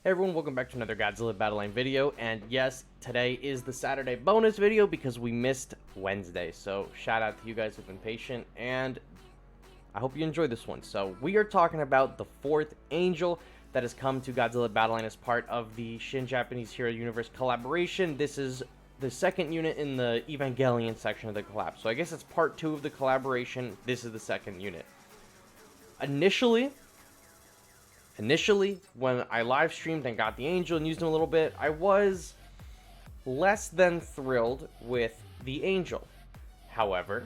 Hey everyone, welcome back to another Godzilla Battle Line video, and yes, today is the Saturday bonus video because we missed Wednesday, so shout out to you guys who've been patient, and I hope you enjoy this one. So we are talking about the fourth Angel that has come to Godzilla Battle Line as part of the Shin Japanese Hero Universe collaboration. This is the second unit in the Evangelion section of the collab, so I guess it's part 2 of the collaboration. This is the second unit. Initially, when I live streamed and got the Angel and used him a little bit, I was less than thrilled with the Angel. However,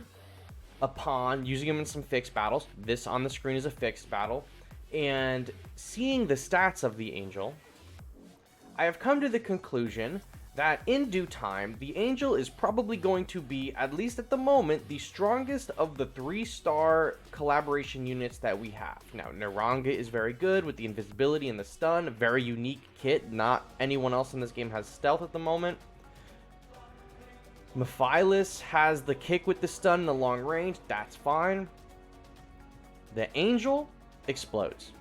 upon using him in some fixed battles, this on the screen is a fixed battle, and seeing the stats of the Angel, I have come to the conclusion that in due time, the Angel is probably going to be, at least at the moment, the strongest of the 3-star collaboration units that we have. Now, Naranga is very good with the invisibility and the stun, a very unique kit. Not anyone else in this game has stealth at the moment. Mephilas has the kick with the stun and the long range, that's fine. The Angel explodes.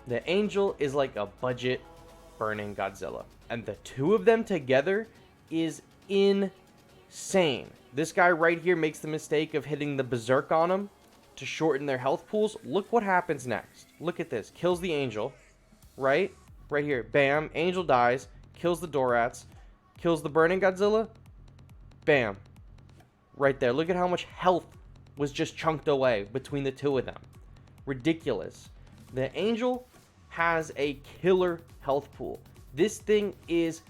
The Angel is like a budget burning Godzilla. And the two of them together is insane. This guy right here makes the mistake of hitting the Berserk on him to shorten their health pools. Look what happens next. Look at this. Kills the Angel. Right? Right here. Bam. Angel dies. Kills the Dorats. Kills the Burning Godzilla. Bam. Right there. Look at how much health was just chunked away between the two of them. Ridiculous. The Angel has a killer health pool. This thing is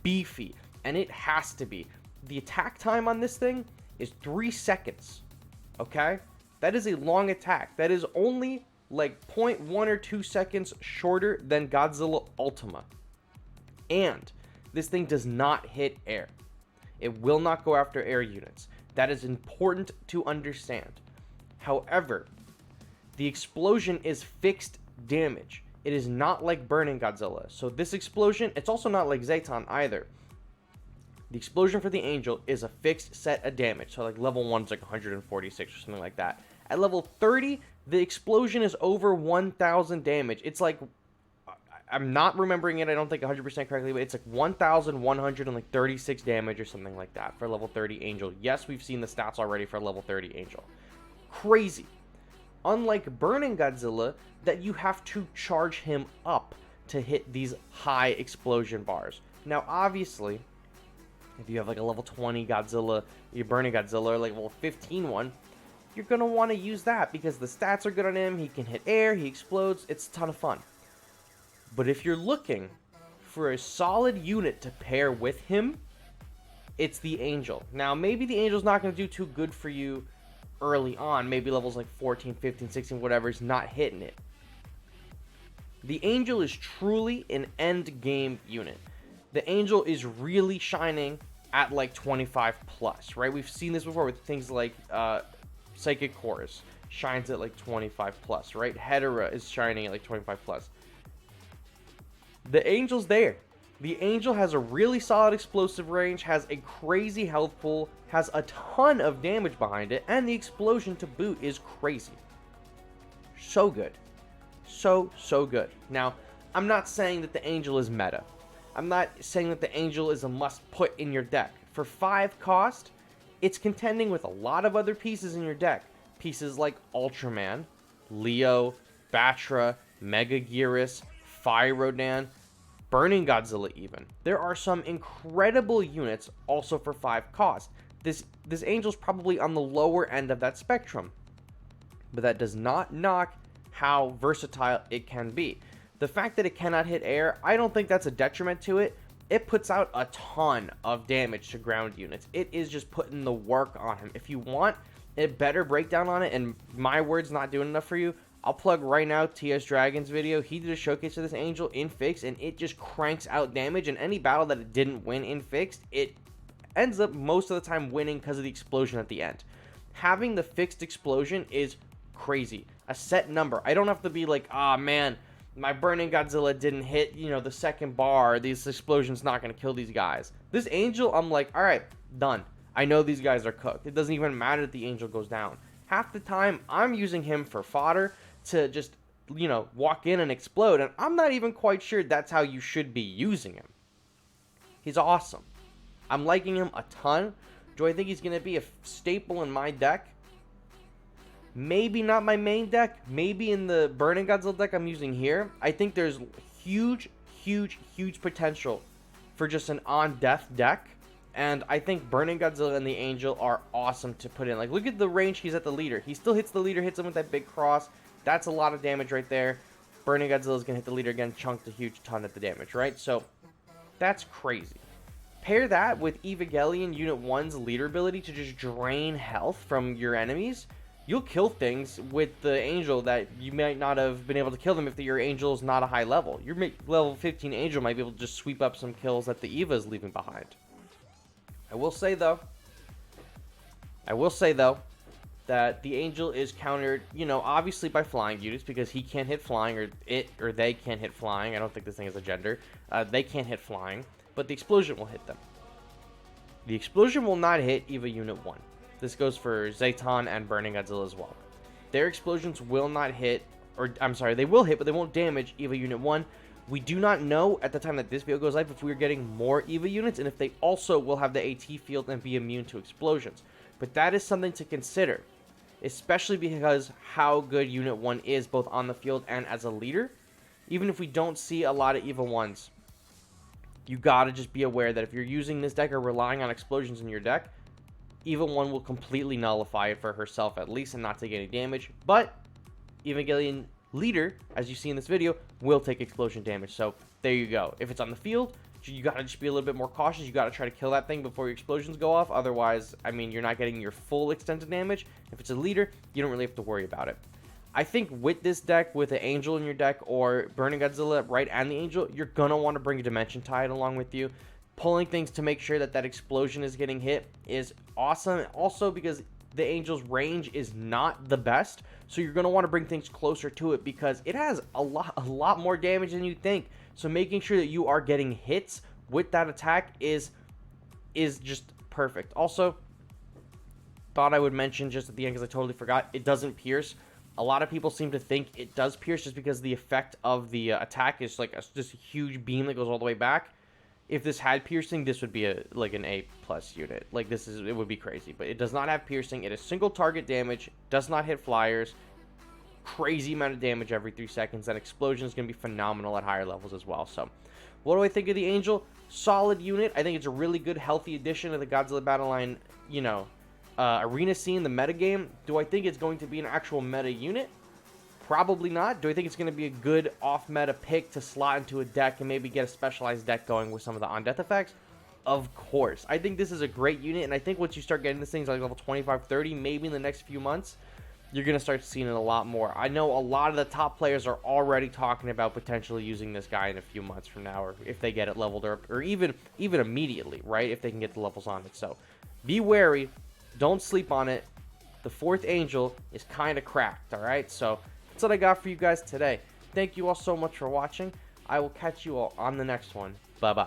beefy, and it has to be. The attack time on this thing is 3 seconds, okay? That is a long attack. That is only like 0.1 or 2 seconds shorter than Godzilla Ultima. And this thing does not hit air. It will not go after air units. That is important to understand. However, the explosion is fixed damage. It is not like Burning Godzilla. So this explosion, it's also not like Zayton either. The explosion for the Angel is a fixed set of damage. So like level 1 is like 146 or something like that. At level 30, the explosion is over 1,000 damage. It's like, I'm not remembering it, I don't think 100% correctly, but it's like 1,136 damage or something like that for level 30 Angel. Yes, we've seen the stats already for level 30 Angel. Crazy. Unlike Burning Godzilla, that you have to charge him up to hit these high explosion bars. Now, obviously, if you have like a level 20 Godzilla, you're Burning Godzilla, or like level 15 one, you're going to want to use that because the stats are good on him, he can hit air, he explodes, it's a ton of fun. But if you're looking for a solid unit to pair with him, it's the Angel. Now, maybe the Angel's not going to do too good for you early on, maybe levels like 14, 15, 16, whatever, is not hitting it. The Angel is truly an end game unit. The Angel is really shining at like 25 plus, right? We've seen this before with things like Psychic Chorus shines at like 25 plus, right? Hedera is shining at like 25 plus. The Angel's there. The Angel has a really solid explosive range, has a crazy health pool, has a ton of damage behind it, and the explosion to boot is crazy. So good. So good. Now, I'm not saying that the Angel is meta. I'm not saying that the Angel is a must put in your deck. For 5 cost, it's contending with a lot of other pieces in your deck. Pieces like Ultraman, Leo, Batra, Mega Gearus, Fire Rodan, Burning Godzilla even. There are some incredible units also for 5 cost. This Angel's probably on the lower end of that spectrum. But that does not knock how versatile it can be. The fact that it cannot hit air, I don't think that's a detriment to it. It puts out a ton of damage to ground units. It is just putting the work on him. If you want a better breakdown on it, and my word's not doing enough for you, I'll plug right now TS Dragon's video. He did a showcase of this Angel in Fixed, and it just cranks out damage. And any battle that it didn't win in Fixed, it ends up most of the time winning because of the explosion at the end. Having the fixed explosion is crazy. A set number. I don't have to be like, ah, man, my Burning Godzilla didn't hit, the second bar. These explosions not going to kill these guys. This Angel, I'm like, all right, done. I know these guys are cooked. It doesn't even matter that the Angel goes down. Half the time, I'm using him for fodder to just walk in and explode. And I'm not even quite sure that's how you should be using him. He's awesome. I'm liking him a ton. Do I think he's going to be a staple in my deck? Maybe not my main deck. Maybe in the Burning Godzilla deck I'm using here. I think there's huge potential for just an on-death deck. And I think Burning Godzilla and the Angel are awesome to put in. Like, look at the range he's at the leader. He still hits the leader, hits him with that big cross. That's a lot of damage right there. Burning Godzilla is going to hit the leader again, chunk a huge ton of the damage, right? So, that's crazy. Pair that with Evangelion Unit 1's leader ability to just drain health from your enemies. You'll kill things with the Angel that you might not have been able to kill them if your Angel is not a high level. Your level 15 Angel might be able to just sweep up some kills that the Eva is leaving behind. I will say though that the Angel is countered, obviously by flying units because he can't hit flying, or they can't hit flying. I don't think this thing is a gender. They can't hit flying, but the explosion will hit them. The explosion will not hit Eva Unit 1. This goes for Zayton and Burning Godzilla as well. Their explosions will not hit, they will hit, but they won't damage Eva Unit 1. We do not know at the time that this video goes live if we're getting more Eva units and if they also will have the AT field and be immune to explosions. But that is something to consider, especially because how good Unit 1 is both on the field and as a leader. Even if we don't see a lot of Eva 1s, you gotta just be aware that if you're using this deck or relying on explosions in your deck, Eva 1 will completely nullify it for herself at least and not take any damage. But Evangelion leader, as you see in this video, will take explosion damage. So there you go. If it's on the field, you gotta just be a little bit more cautious. You gotta try to kill that thing before your explosions go off. Otherwise, you're not getting your full extent of damage. If it's a leader, you don't really have to worry about it. I think with this deck, with the Angel in your deck or Burning Godzilla, right, and the Angel, you're gonna want to bring a Dimension Tide along with you. Pulling things to make sure that that explosion is getting hit is awesome. Also, because the Angel's range is not the best, so you're going to want to bring things closer to it because it has a lot more damage than you think. So making sure that you are getting hits with that attack is just perfect. Also, thought I would mention just at the end because I totally forgot, it doesn't pierce. A lot of people seem to think it does pierce just because the effect of the attack is like just a huge beam that goes all the way back. If this had piercing, this would be an A+ unit. Like, it would be crazy. But it does not have piercing. It is single target damage, does not hit flyers. Crazy amount of damage every 3 seconds. That explosion is going to be phenomenal at higher levels as well. So, what do I think of the Angel? Solid unit. I think it's a really good, healthy addition to the Godzilla Battle Line, arena scene, the meta game. Do I think it's going to be an actual meta unit? Probably not. Do I think it's going to be a good off-meta pick to slot into a deck and maybe get a specialized deck going with some of the on-death effects? Of course. I think this is a great unit, and I think once you start getting this thing like level 25, 30, maybe in the next few months, you're going to start seeing it a lot more. I know a lot of the top players are already talking about potentially using this guy in a few months from now, or if they get it leveled up, or even immediately, right, if they can get the levels on it. So be wary. Don't sleep on it. The 4th Angel is kind of cracked, all right? So that's what I got for you guys today. Thank you all so much for watching. I will catch you all on the next one. Bye-bye.